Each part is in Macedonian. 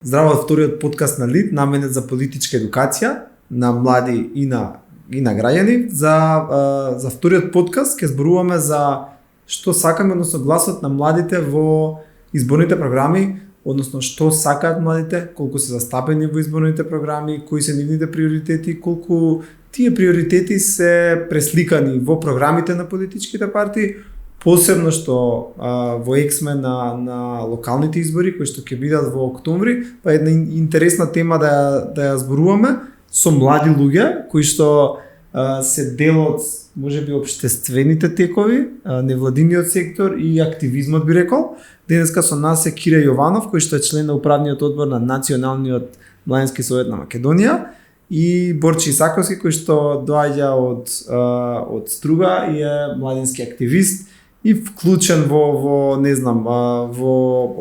Здраво од вториот подкаст на ЛИД, наменет за политичка едукација на млади и на граѓани. За вториот подкаст ќе зборуваме за што сакаме, односно гласот на младите во изборните програми, односно што сакаат младите, колку се застапени во изборните програми, кои се нивните приоритети, колку тие приоритети се пресликани во програмите на политичките партии, посебно што во ексме на локалните избори кои што ќе бидат во октомври, па една интересна тема да ја зборуваме со млади луѓе кои што се дел од можеби општествените текови, невладиниот сектор и активизмот, би рекол. Денеска со нас е Кире Јованов, кој што е член на управниот одбор на Националниот младински совет на Македонија, и Борче Исаковски, кој што доаѓа од Струга и е младински активист и вклучен во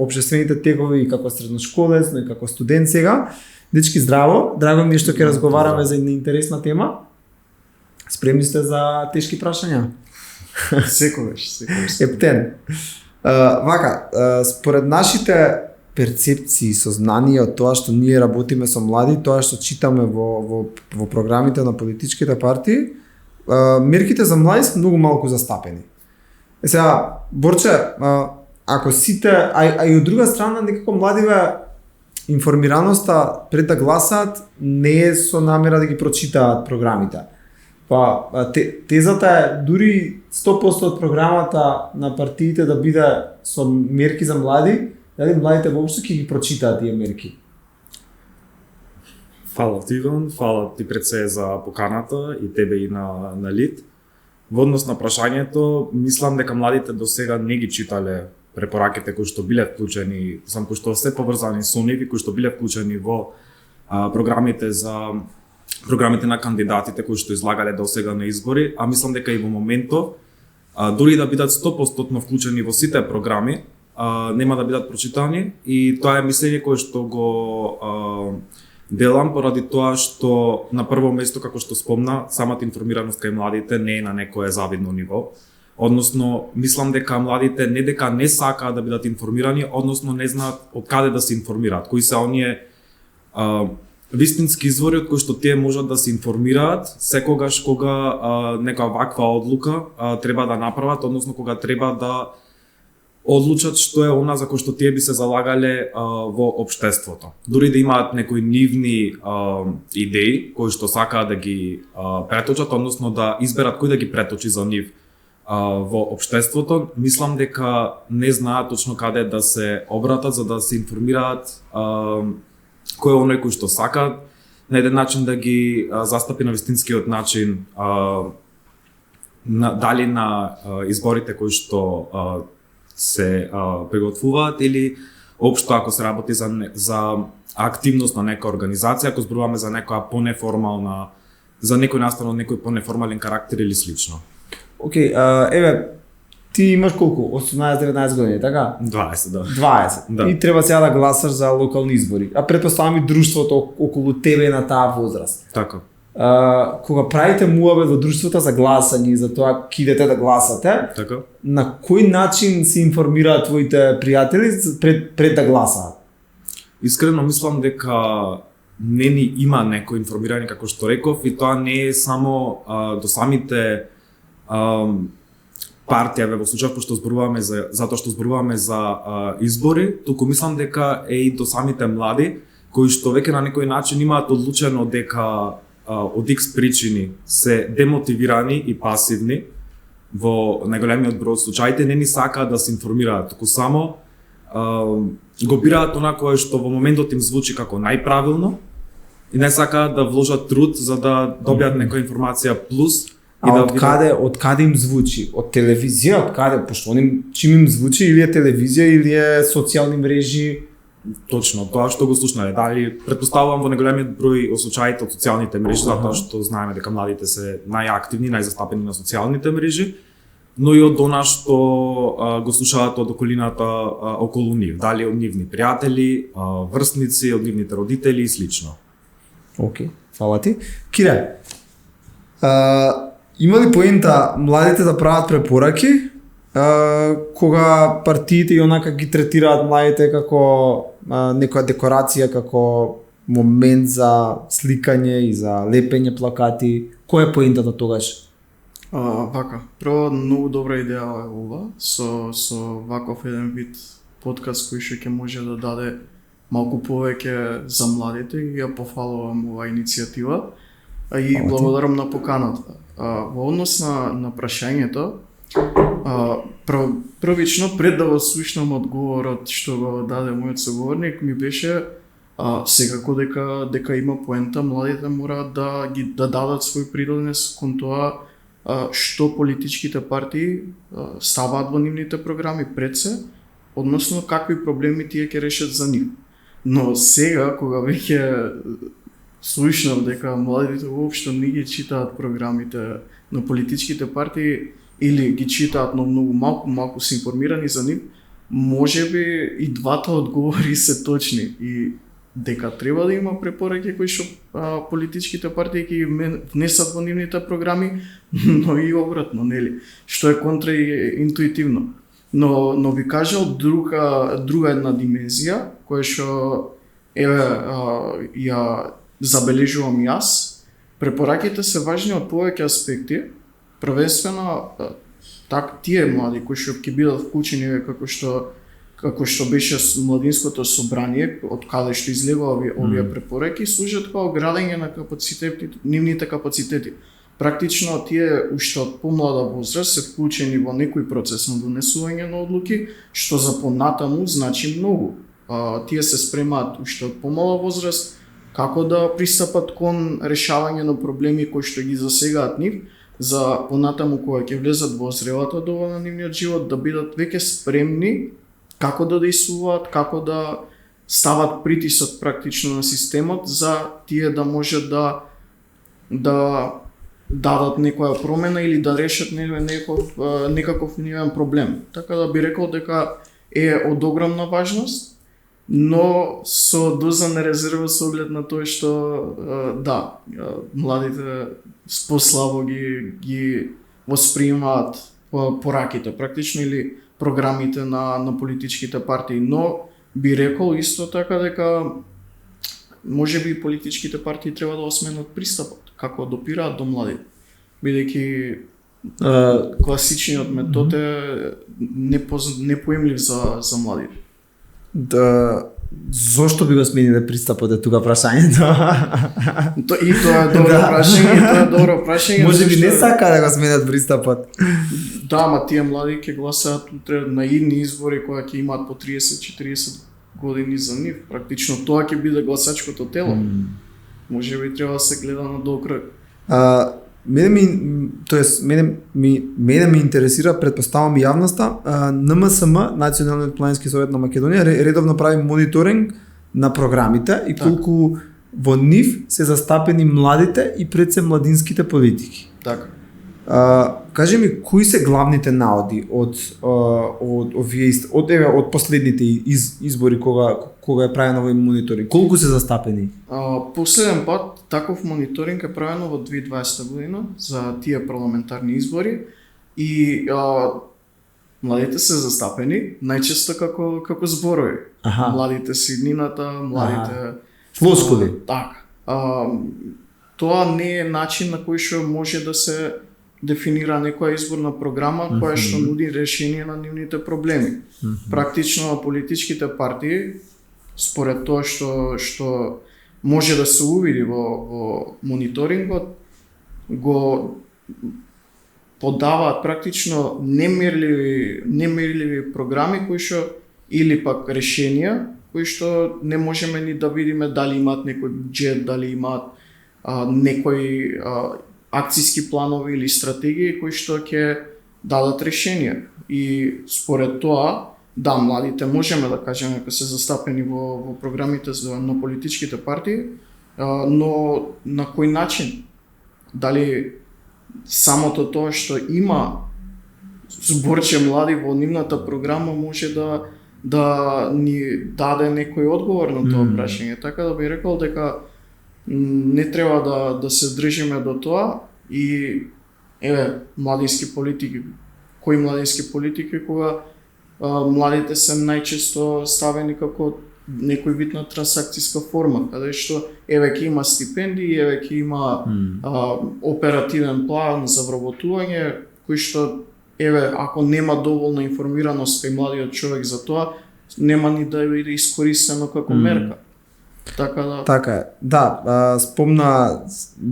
општествените текови и како средношколец, но и како студент сега. Дечки, здраво. Драго ми е што ќе разговараме за една интересна тема. Спремни сте за тешки прашања? Секогаш. Ептен. Според нашите перцепции, сознание од тоа што ние работиме со млади, тоа што читаме во програмите на политичките партии, мерките за млади се многу малку застапени. Сега, Борче, ако сите, а и од друга страна, некако младиве информираноста пред да гласаат не е со намера да ги прочитаат програмите. Па тезата е дури 100% од програмата на партиите да биде со мерки за млади, дали младите воопшто ќе ги прочитаат тие мерки? Фала ти, Иван, фала ти пред се за поканата и тебе и на ЛИД. Во однос на прашањето, мислам дека младите до сега не ги читале препораките кои што биле вклучени, кои што се поврзани со нив и кои што биле вклучени во програмите на кандидатите кои што излагале до сега на избори, а мислам дека и во моментов, дури да бидат 100% вклучени во сите програми, нема да бидат прочитани, и тоа е мислење кое што го делам поради тоа што на прво место, како што спомна, самата информираност кај младите не е на некое завидно ниво. Односно, мислам дека младите не дека не сакаат да бидат информирани, односно не знаат од каде да се информираат, кои се оние вистински извори од кои што тие можат да се информираат секогаш кога нека ваква одлука треба да направат, односно кога треба да одлучат што е она за кој што тие би се залагале во општеството. Дури да имаат некои нивни идеи кои што сакаат да ги преточат, односно да изберат кој да ги преточи за нив во општеството, мислам дека не знаат точно каде да се обратат за да се информираат кој е оној кој што сакаат на еден начин да ги застапи на вистинскиот начин, дали на изборите кои што се приготвуваат или општо ако се работи за активност на нека организација, ако зборуваме за некоја понеформална, за некој настанок, некој понеформален карактер или слично. Океј, еве, ти имаш колку? 18-19 години, така? 20, да. 20. Да. И треба сега да гласаш за локални избори. А претпоставам и друштвото околу тебе на таа возраст. Така. Кога правите муабет во друштвото за гласање, за тоа ки идете да гласате, така, на кој начин се информираат твоите пријатели пред да гласаат? Искрено мислам дека не ни има некој информирање, како што реков, и тоа не е само до самите партија, во случај што зборуваме затоа што зборуваме за избори, туку мислам дека е и до самите млади кои што веќе на некој начин имаат одлучено дека од X причини се демотивирани и пасивни во најголемиот број од случаите, не ни сакаат да се информираат, туку само го бираат она кое што во моментот им звучи како најправилно и не сакаат да вложат труд за да добијат некоја информација плюс. А од каде им звучи? Од телевизија? Од каде? Пошто чим им звучи, или е телевизија или е социјални мрежи? Точно, тоа што го слушнале. Дали претпоставувам во најголемиот број од случаите од социјалните мрежи, затоа што знаеме дека младите се најактивни, најзастапени на социјалните мрежи, но и од она што го слушаат од околината околу нив, дали од нивни пријатели, врсници, од нивните родители и слично. Океј, фала ти. Кире, има ли поента младите да прават препораки кога партиите и онака ги третираат младите како некоја декорација, како момент за сликање и за лепење плакати, која е поентата тогаш? Вака, прво многу добра идеја е ова, со ваков еден вид подкаст кој што ќе може да даде малку повеќе за младите и ја пофалувам ова иницијатива и благодарам на поканата. Во однос на прашањето, првично пред да го слушнам одговорот што го даде мојот соговорник, ми беше секако дека има поента, младите мораат да дадат свој придонес кон тоа што политичките партии ставаат во нивните програми пред се, односно какви проблеми тие ќе решат за нив. Но сега, кога веќе слушнав дека младите воопшто не ги читаат програмите на политичките партии или ги читаат, но многу малку се информирани за нив, можеби и двата одговори се точни и дека треба да има препораки кои што политичките партии ќе внесат во нивните програми, но и обратно, нели, што е контраинтуитивно. Но ви кажал друга една димензија која што ја забележувам јас. Препораките се важни од повеќе аспекти, првенствено тие млади кои што ќе бидат вклучени како што беше младинското собрание, од каде што излегува овие препораки, служат како градење на нивните капацитети. Практично тие уште од помлада возраст се вклучени во некој процес на донесување на одлуки, што за понатаму значи многу. Тие се спремаат уште од помала возраст како да пристапат кон решавање на проблеми кои што ги засегаат нив, за понатаму кога ќе влезат во зрелата доба на нивниот живот, да бидат веќе спремни како да действуваат, како да стават притисок практично на системот за тие да може да дадат некоја промена или да решат некаков нивен проблем. Така да би рекол дека е од огромна важност, но со доза на резерва со оглед на тоа што младите послабо ги восприемаат пораките практично или програмите на политичките партии, но би рекол исто така дека можеби политичките партии треба да осменат пристапот како допираат до младите, бидејќи класичниот метод е непоемлив за младите. Зошто би го смениле пристапот е тука прашањето? И тоа е добро прашање, Можеби не сака да го сменат пристапот. Да, ама тие млади ќе гласаат утре на идни избори кои ќе имаат по 30-40 години за нив. Практично тоа ќе биде гласачкото тело. Можеби треба да се гледа на долг крак. Мене ме интересира, предпоставам и јавноста, НМСМ, Националниот планински совет на Македонија, редовно прави мониторинг на програмите и колку во нив се застапени младите и пред се младинските политики. Така. Кажи ми, кои се главните наоди од последните избори кога е правено овој мониторинг? Колку се застапени? Последен пат таков мониторинг е правено во 2020 година за тие парламентарни избори и младите се застапени најчесто како зборови. Младите се иднината, младите флоскули. Така. Тоа не е начин на кој што може да се дефинира некоја изборна програма која што нуди решение на нивните проблеми. Практично политичките партии, според тоа што може да се увиди во мониторингот, го подаваат практично немерливи програми кои што или пак решенија кои што не можеме ни да видиме дали имаат некој буџет, дали имаат некои акцијски планови или стратегии кои што ќе дадат решенија. И според тоа, да, младите можеме да кажеме дека се застапени во програмите на политичките партии, но на кој начин? Дали самото тоа што има зборче млади во нивната програма може да ни даде некој одговор на тоа прашање. Така да би рекол дека не треба да се држиме до тоа и младински политики кои младински политики кога младите се најчесто ставени како некој вид на трансакцијска форма, каде што еве ќе има стипендии, еве ќе има оперативен план за вработување, кој што еве ако нема доволна информираност кај младиот човек за тоа, нема ни да биде искористено како мерка. Така да. Така е. Да,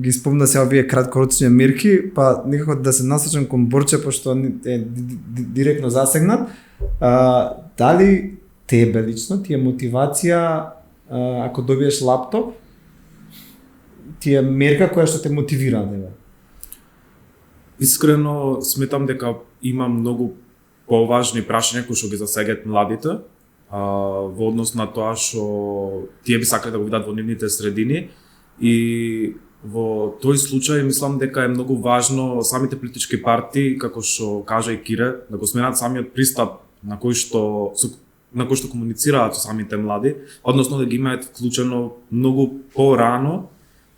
ги спомна се овие краткорочни мерки, па некако да се насочам кон Борче пошто е директно засегнат. Дали тебе лично ти е мотивација ако добиеш лаптоп, ти е мерка која што те мотивира тебе? Искрено сметам дека има многу поважни прашања кои што ги засегаат младите во однос на тоа што тие би сакале да го видат во нивните средини, и во тој случај мислам дека е многу важно самите политички партии, како што кажа и Кире, да го сменат самиот пристап на кој што комуницираат со самите млади, односно да ги имаат вклучено многу порано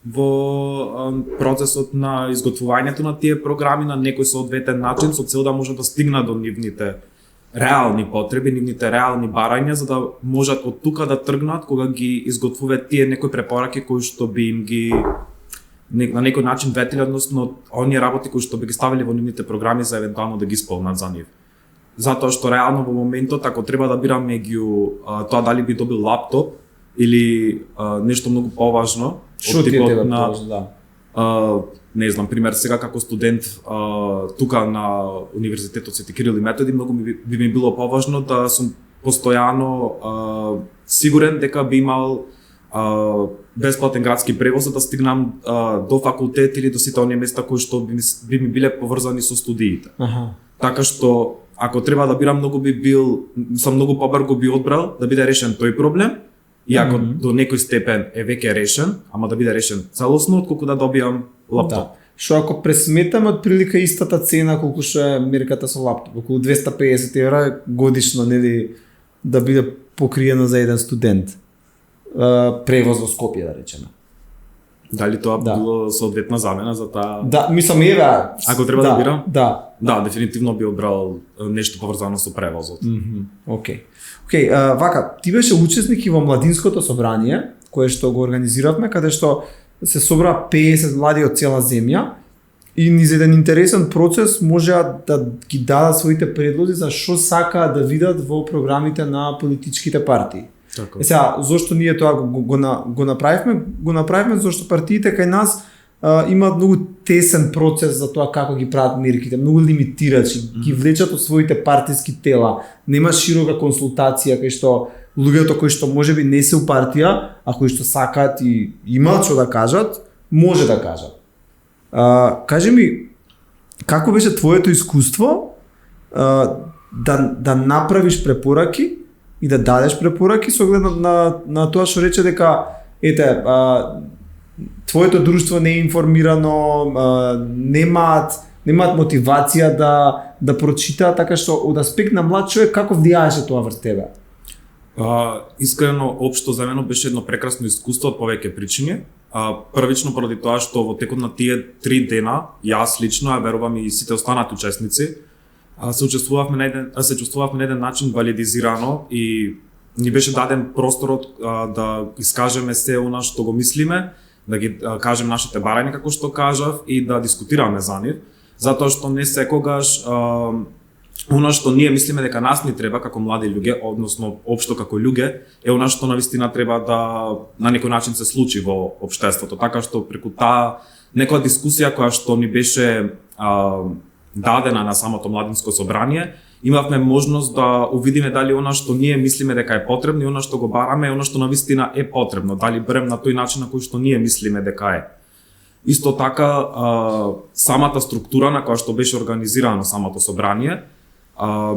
во процесот на изготвувањето на тие програми на некој соодветен начин, со цел да можат да стигнат до нивните реални потреби, нивните реални барања, за да можат од тука да тргнат кога ги изготвуваат тие некои препораки кои што би им ги на некој начин ветили, односно оние работи кои што би ги ставили во нивните програми за евентуално да ги исполнат за нив. Затоа што реално во моментот, ако треба да бирам меѓу тоа дали би добил лаптоп или нешто многу поважно, Што ти е тебе поважно, да? Не знам, пример сега како студент тука на Универзитетот Свети Кирил и Методи, многу би ми било поважно да сум постојано сигурен дека би имал бесплатен градски превоз за да стигнам до факултет или до сите оние места кои што би ми биле поврзани со студиите. Така што ако треба да бирам, многу многу побрзо би одбрал да биде решен тој проблем, и ако до некој степен е веќе решен, ама да биде решен целосно, отколку да добиам лаптоп. Да. Што ако пресметаме од прилика истата цена колку што е мерката со лаптоп, околу 250 евра годишно, нели, да биде покриено за еден студент. Превоз во Скопје, да речеме. Дали тоа било соодветна замена за таа? Да, мислам еве. Ако треба да бирам? Да, дефинитивно би одбрал нешто поврзано со превозот. Океј, вака, ти беше учесник и во младинското собрание, кое што го организиравме, каде што се собра 50 млади од цела земја и низ еден интересен процес можеа да ги дадат своите предлози за што сакаат да видат во програмите на политичките партии. Така. Сега, зошто ние тоа го направивме? Го направивме зашто партиите кај нас имаат многу тесен процес за тоа како ги прават мерките, многу лимитирачи, ги влечат од своите партиски тела. Нема широка консултација кај што луѓето кои што можеби не се у партија, а кои што сакаат и имаат што да кажат, може да кажат. Кажи ми, како беше твоето искуство да направиш препораки и да дадеш препораки со оглед на тоа што рече дека твоето друштво не е информирано, немаат мотивација да прочитаат, така што од аспект на млад човек како влијаеше тоа врз тебе? Искрено, општо за мене беше едно прекрасно искуство од повеќе причини. Првично поради тоа што во текот на тие 3 дена, јас лично, а верувам и сите останати учесници, се чувствувавме на еден начин валидизирано и ни беше даден просторот да искажеме се она што го мислиме, да ги кажем нашите барања како што кажав и да дискутираме за нив, затоа што не секогаш она што ние мислиме дека нас ни треба како млади луѓе, односно општо како луѓе, е она што навистина треба да на некој начин се случи во општеството, така што преку таа некоја дискусија која што ни беше дадена на самото младинско собрание, имавме можност да увидиме дали она што ние мислиме дека е потребно и она што го бараме е она што навистина е потребно, дали берем на тој начин на кој што ние мислиме дека е. Исто така, самата структура на која што беше организирано самото собрание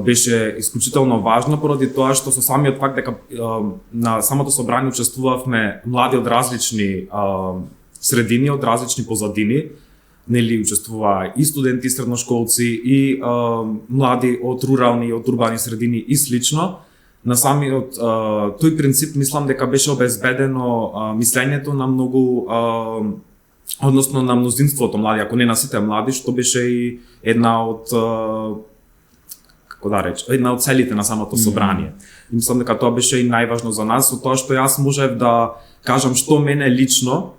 беше исклучително важно поради тоа што со самиот факт дека на самото собрание учествувавме млади од различни средини, од различни позадини, нели учествуваа и студенти, и средношколци, и млади од рурални и од урбани средини и слично. На самиот тој принцип мислам дека беше обезбедено мислењето на многу односно на мнозинството млади, ако не на сите млади, што беше и една од како да речем, една од целите на самото собрание. И мислам дека тоа беше и најважно за нас, со тоа што јас можев да кажам што мене лично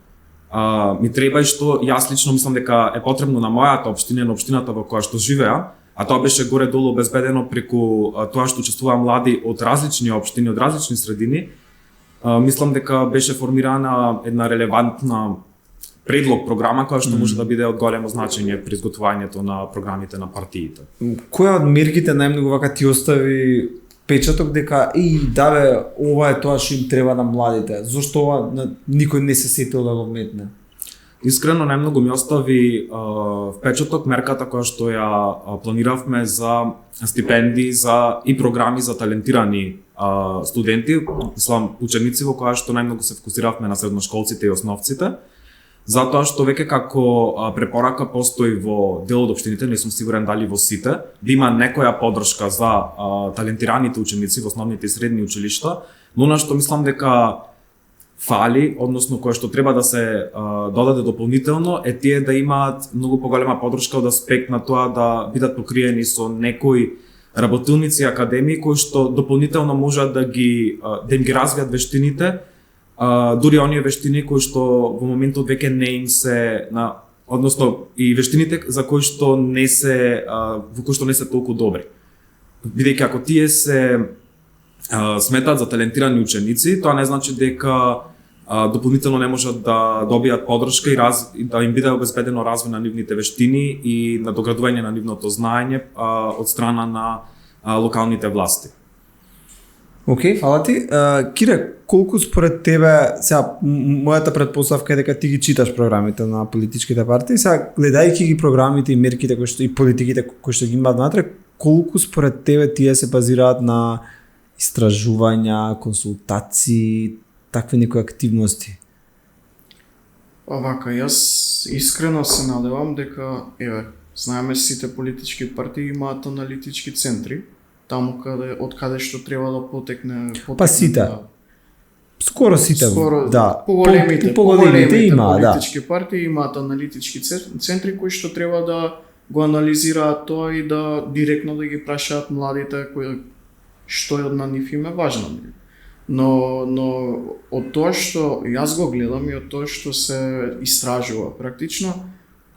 ми треба и што јас лично мислам дека е потребно на мојата општина, на општината во која што живеа, а тоа беше горе-долу обезбедено преку тоа што учествуваа млади од различни општини, од различни средини. Мислам дека беше формирана една релевантна предлог програма која што може да биде од големо значење при изготвувањето на програмите на партиите. Која од мерките најмногу вака ти остави печаток дека да бе, ова е тоа што им треба на младите? Зошто ова никој не се сетил да го метне? Искрено најмногу ми остави впечаток мерката која што ја планиравме за стипендии за и програми за талентирани студенти, мислам ученици во која што најмногу се фокусиравме на средношколците и основците. Затоа што веќе како препорака постои во дел од општините, не сум сигурен дали во сите, да има некоја поддршка за талентираните ученици во основните и средни училишта, но на што мислам дека фали, односно кое што треба да се додаде дополнително, е тие да имаат многу поголема поддршка од аспект на тоа да бидат покриени со некои работилници и академии кои што дополнително можат да им ги развијат вештините, дури оние вештини кои што во моментот веќе не им се односно и вештините за кои што не се во кои што не се толку добри. Бидејќи ако тие се сметат за талентирани ученици, тоа не значи дека дополнително не можат да добијат поддршка и да им биде обезбедено развој на нивните вештини и надоградување на нивното знаење од страна на локалните власти. Океј, фала ти. Кире, колку според тебе, сега мојата претпоставка е дека ти ги читаш програмите на политичките партии, сега гледајќи ги програмите и мерките кои што и политиките кои што ги имаат внатре, колку според тебе тие се базираат на истражувања, консултации, такви некои активности? Вака, јас искрено се надевам дека, знаеме сите политички партии имаат аналитички центри, таму од каде што треба да потекне па сите. Скоро сите, да. Поголемите има, политички партии имаат аналитички центри кои што треба да го анализираат тоа и да директно да ги прашаат младите кои што на нив им е важно. Но од тоа што јас го гледам и од тоа што се истражува практично,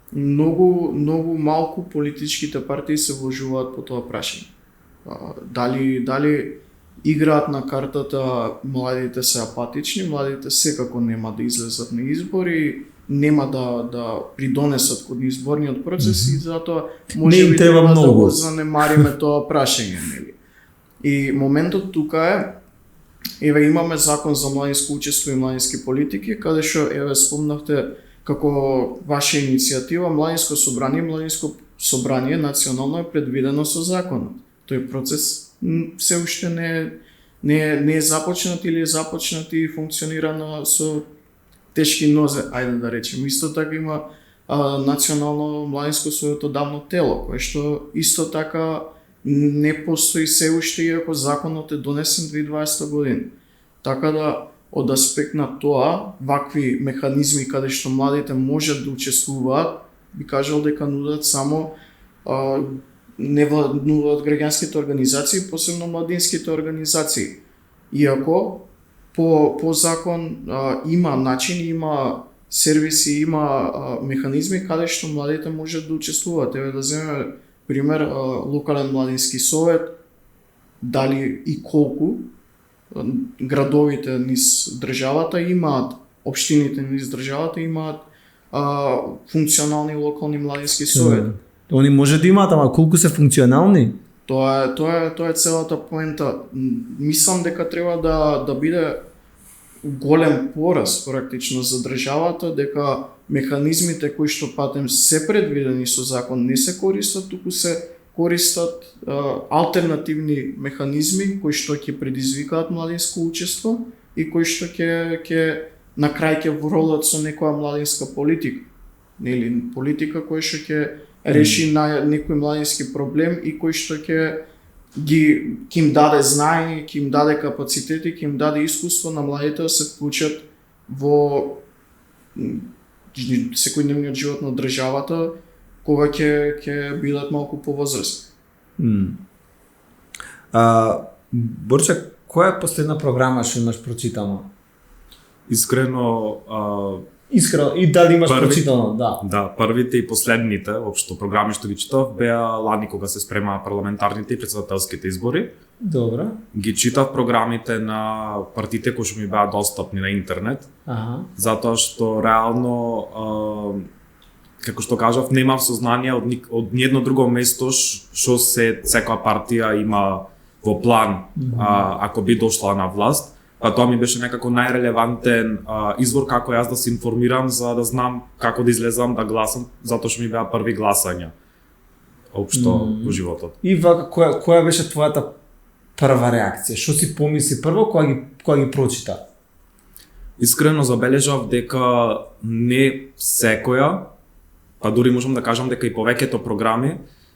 многу малку политичките партии се вложуваат по тоа прашање. Дали играат на картата младите се апатични, младите секако нема да излезат на избори, нема да придонесат кон изборниот процес и затоа може би треба да го занемариме тоа прашање, нели? И моментот тука имаме закон за младинско учество и младински политики, каде што спомнавте како ваша иницијатива младинско собрание национално е предвидено со законот. Тој процес се уште не е започнат или е започнат и функционира со тешки нозе, ајде да речем. Исто така има национално младинско советодавно тело, кое што исто така не постои се уште иако законот е донесен 2020 година. Така да од аспект на тоа, вакви механизми каде што младите можат да учествуваат, би кажал дека нудат само нудат граѓанските организации, посебно младинските организации. Иако по закон има начини, има сервиси, има механизми каде што младите можат да учествуваат. Да земеме пример локален младински совет, дали и колку градовите низ државата имаат, општините низ државата имаат функционални локални младински совети. Они може да имаат, ама колку се функционални? Тоа е целата поента. Мислам дека треба да биде голем пораз практично за државата, дека механизмите кои што патем се предвидени со закон не се користат, туку се користат алтернативни механизми кои што ќе предизвикаат младинско учество и кои што ќе на крај ќе вродат со некоја младинска политика. Нели политика која што ќе реши некој младински проблем и кој што ќе им даде знаење, ќе им даде капацитети, ќе им даде искуство на младите да се вклучат во секојдневниот живот на државата кога ќе бидат малку повозрасни. Борче, која е последна програма што имаш прочитано? Искрено, Искрено, и дали имаш Први? прочитано, да. да, првите и последните, општо програми што ги читав, беа лани кога се спрема парламентарните и председателските избори. Добра. Ги читав програмите на партиите кои што ми беа достапни на интернет, Аха. затоа што реално, како што кажав, немав сознание од ниедно друго место што секоја партија има во план ако би дошла на власт. Па тоа ми беше некако најрелевантен извор како јас да се информирам за да знам како да излезам да гласам, затоа што ми беа први гласања општо во животот. И вака, која беше твојата прва реакција? Што си помисли прво кога ги прочита? Искрено забележав дека не секоја, па дури можам да кажам дека и повеќето програми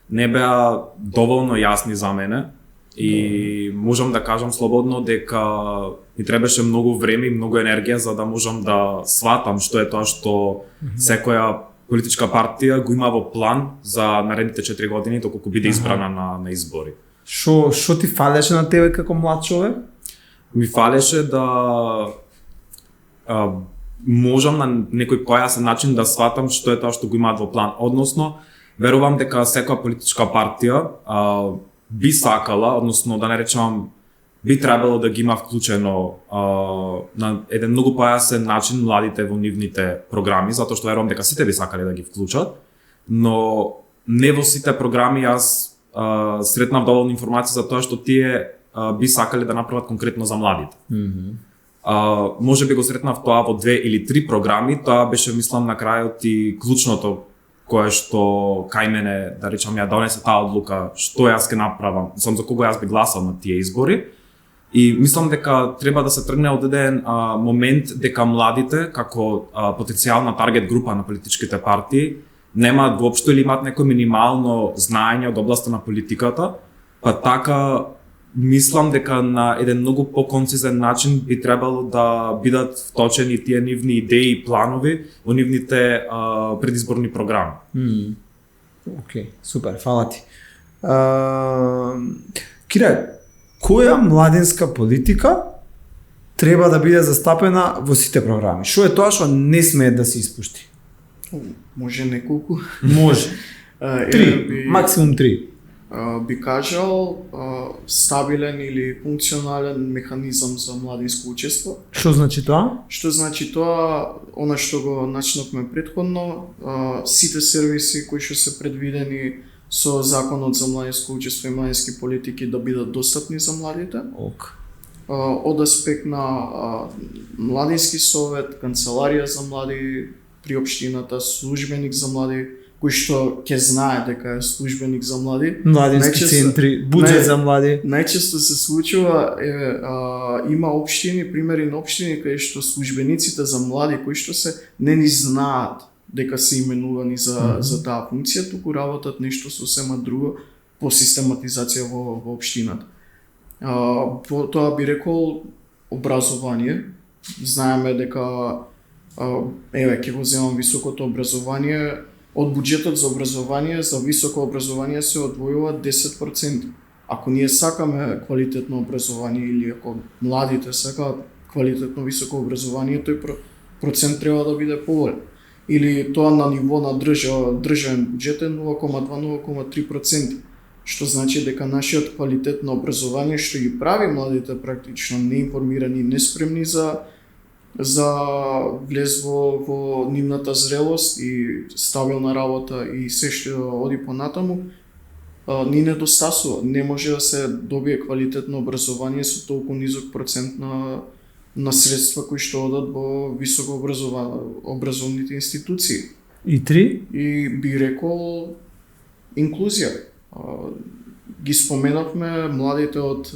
не беа доволно јасни за мене. И можам да кажам слободно дека ми требаше многу време и многу енергија за да можам да сватам што е тоа што секоја политичка партија го има во план за наредните 4 години доколку биде избрана на избори. Што ти фалеше на тебе како млад човек? Ми фалеше да можам на некој појасен начин да сватам што е тоа што го имаат во план. Односно, верувам дека секоја политичка партија би сакала, односно да не речам, би требало да ги има вклучено на еден многу појасен начин младите во нивните програми, затоа што верувам дека сите би сакале да ги вклучат, но не во сите програми јас сретнав доволно информации за тоа што тие би сакале да направат конкретно за младите. Може би го сретнав тоа во 2 или 3 програми, тоа беше мислам на крајот и клучното кое што кај мене, да речам, ја донесе таа одлука што јас ќе направам, сам за кого јас би гласал на тие избори. И мислам дека треба да се тргне од еден момент дека младите, како потенцијална таргет група на политичките партии, немаат воопшто или имаат некој минимално знаење од областа на политиката, па така мислам дека на еден многу поконцизен начин би требало да бидат вточени тие нивни идеи и планови во нивните предизборни програми. Океј, супер, фала ти. Кире, која младинска политика треба да биде застапена во сите програми? Што е тоа што не смее да се испушти? Може неколку. Може. 3, максимум 3. Би кажал стабилен или функционален механизам за младинско учество. Што значи тоа? Што значи тоа? Она што го начнавме претходно, сите сервиси кои што се предвидени со законот за младинско учество и младински политики да бидат достапни за младите. Од аспект на младински совет, канцеларија за млади при општината, службеник за млади, кој што ќе знае дека е службеник за млади. Младински центри, буџет за млади. Најчесто се случува, има општини, примери на општини кај што службениците за млади кои што се не ни знаат дека се именувани за таа функција, туку работат нешто сосема друго по систематизација во општината. По тоа би рекол образование. Знаеме дека ќе го земам високото образование. Од буџетот за образование, за високо образование се одвојува 10%. Ако ние сакаме квалитетно образование или ако младите сакаат квалитетно високо образование, тој процент треба да биде поголем. Или тоа на ниво на државен буџет е 0,2-0,3%, што значи дека нашиот квалитет на образование што ги прави младите практично неинформирани и неспремни за влез во нивната зрелост и стабилна работа и се што оди понатаму, ни недостасува. Не може да се добие квалитетно образование со толку низок процент на средства кои што одат во високо образовните институции. И 3? И би рекол инклузија. Ги споменавме младите од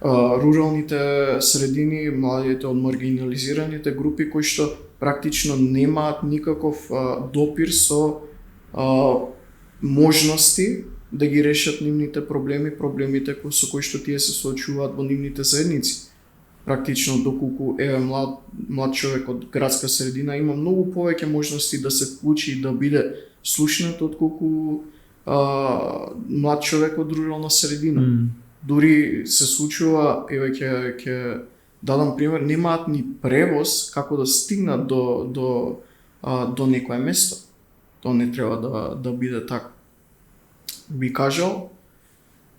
руралните средини, младите од маргинализираните групи кои што практично немаат никаков допир со можности да ги решат нивните проблемите со кои што тие се соочуваат во нивните заедници. Практично доколку млад човек од градска средина има многу повеќе можности да се вклучи и да биде слушнат отколку млад човек од рурална средина. дури се случува, еве ќе дадам пример, немаат ни превоз како да стигнат до некое место. Тоа не треба да биде така. Би кажал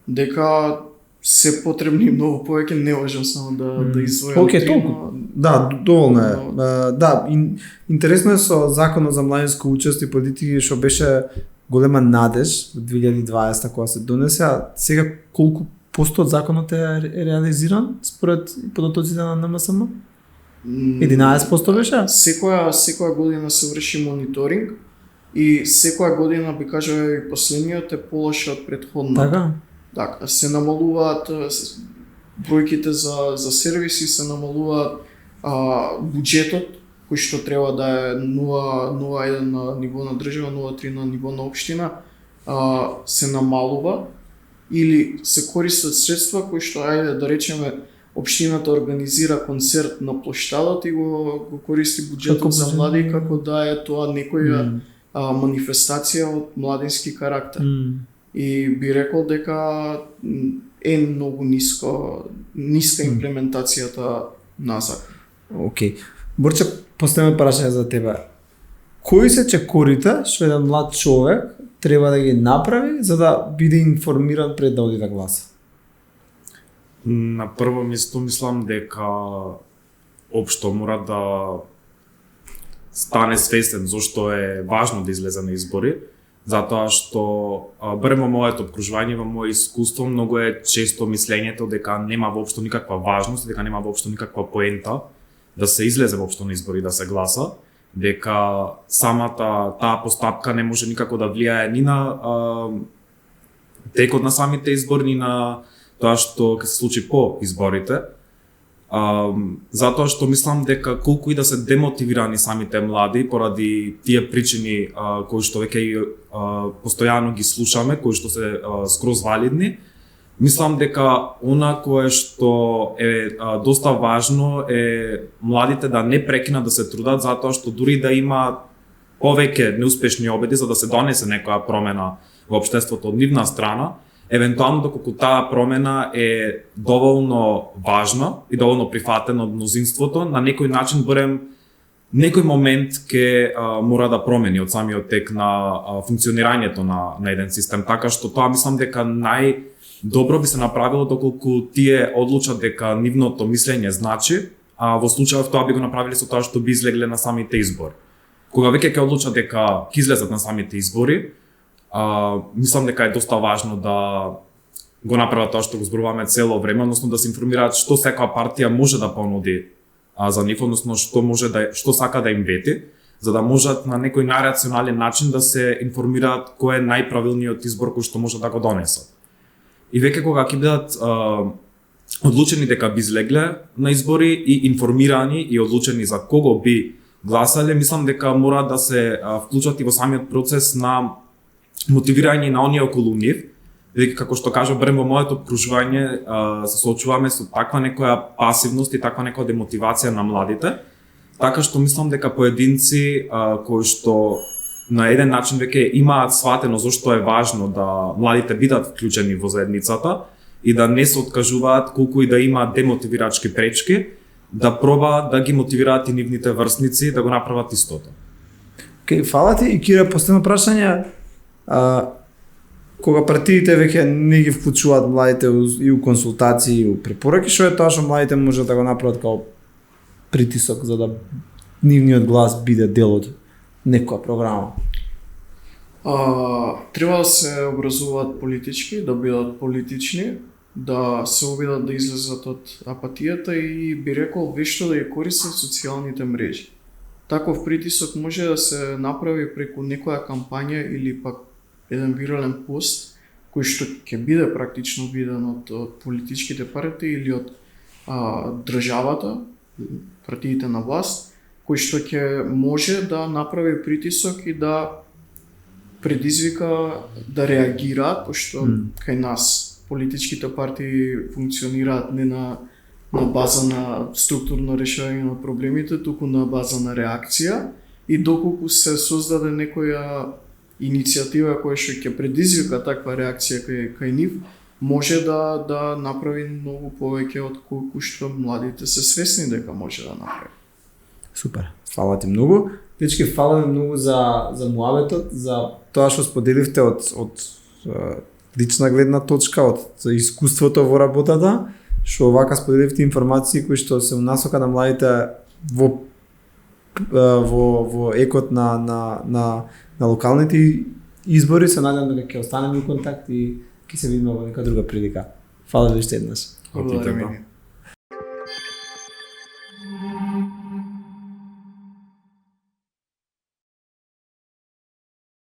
дека се потребни многу повеќе, не можам само да издвојам толку. Да, доволно е. Да, интересно е со Законот за младинско учество и политики што беше голема надеж во 2020 кога се донесе, а сега колку посто од законот е реализиран според податоците на НМСМ? 11% беше? Секоја година се врши мониторинг и секоја година би кажал и последниот е полош од претходната. Така, се намалуваат бројките за сервиси, се намалуваат буџетот кој што треба да е 0,1 на ниво на држава, 0,3 на ниво на општина, се намалува или се користат средства кои што, ајде да речеме, општината организира концерт на плоштадот и го користи буџетот за млади како да е тоа некоја манифестација од младински карактер. И би рекол дека е многу ниска имплементацијата на закон. Океј. Борче, поставаме прашање за тебе. Кои се чекорите што еден млад човек треба да ги направи за да биде информиран пред да оди да гласа? На прво место мислам дека општо мора да стане свесен зошто е важно да излезе на избори, затоа што барем во моето обкружување, во моје искуство, многу е често мислењето дека нема воопшто никаква важност, дека нема воопшто никаква поента да се излезе воопшто на избори да се гласа, дека самата таа постапка не може никако да влијае ни на текот на самите избори, ни на тоа што ќе се случи по изборите. Затоа што мислам дека колку и да се демотивирани самите млади поради тие причини кои што веќе постојано ги слушаме, кои што се скроз валидни, мислам дека она кое што е доста важно е младите да не прекинат да се трудат, затоа што дури да има повеќе неуспешни обиди за да се донесе некоја промена во општеството од нивна страна, евентуално доколку таа промена е доволно важна и доволно прифатена од мнозинството, на некој начин барем некој момент ќе мора да промени од самиот тек на функционирањето на еден систем, така што тоа мислам дека најдобро би се направило доколку тие одлучат дека нивното мислење значи, а во случајов тоа би го направиле со тоа што би излегле на самите избори. Кога веќе ќе одлучат дека ќе излезат на самите избори, мислам дека е доста важно да го направат тоа што го зборуваме цело време, односно да се информираат што секоја партија може да понуди за нив, односно што сака да им вети, за да можат на некој најрационален начин да се информираат кој е најправилниот избор кој што може да го донесат. И веќе кога ќе бидат одлучени дека би излегле на избори и информирани и одлучени за кого би гласале, мислам дека мора да се вклучат и во самиот процес на мотивирање на оние околу нив, дека како што кажа барем во моето обкружување се соочуваме со таква некоја пасивност и таква некоја демотивација на младите, така што мислам дека поединци кои што на еден начин веќе имаат сватено зошто е важно да младите бидат вклучени во заедницата и да не се откажуваат колку и да има демотивирачки пречки, да пробаат да ги мотивираат и нивните врсници да го направат истото. Океј, фала ти. И Кире, последно прашање. Кога партиите веќе не ги вклучуваат младите и у консултации и у препораки, што е тоа што младите може да го направат како притисок за да нивниот глас биде дел од некоја програма? Треба да се образуваат политички, да бидат политични, да се обидат да излезат од апатијата и би рекол вешто да ја користат социјалните мрежи. Таков притисок може да се направи преку некоја кампања или пак еден вирален пост кој што ќе биде практично виден од политичките партии или од државата, партиите на власт, кој што ќе може да направи притисок и да предизвика да реагираат, пошто кај нас политичките партии функционираат не на база на структурно решање на проблемите, туку на база на реакција, и доколку се создаде некоја иницијатива која што ќе предизвика таква реакција кај нив, може да направи многу повеќе од колку што младите се свесни дека може да направи. Супер. Фала ти многу. Дечки, фала ви многу за муабетот, за тоа што споделивте од лична гледна точка, од искуството во работата, што вака споделивте информации кои што се насока на младите во екот на локалните избори. Се надевам дека ќе останеме во контакт и ќе се видиме во нека друга прилика. Фала ви уште еднаш. Благодарам.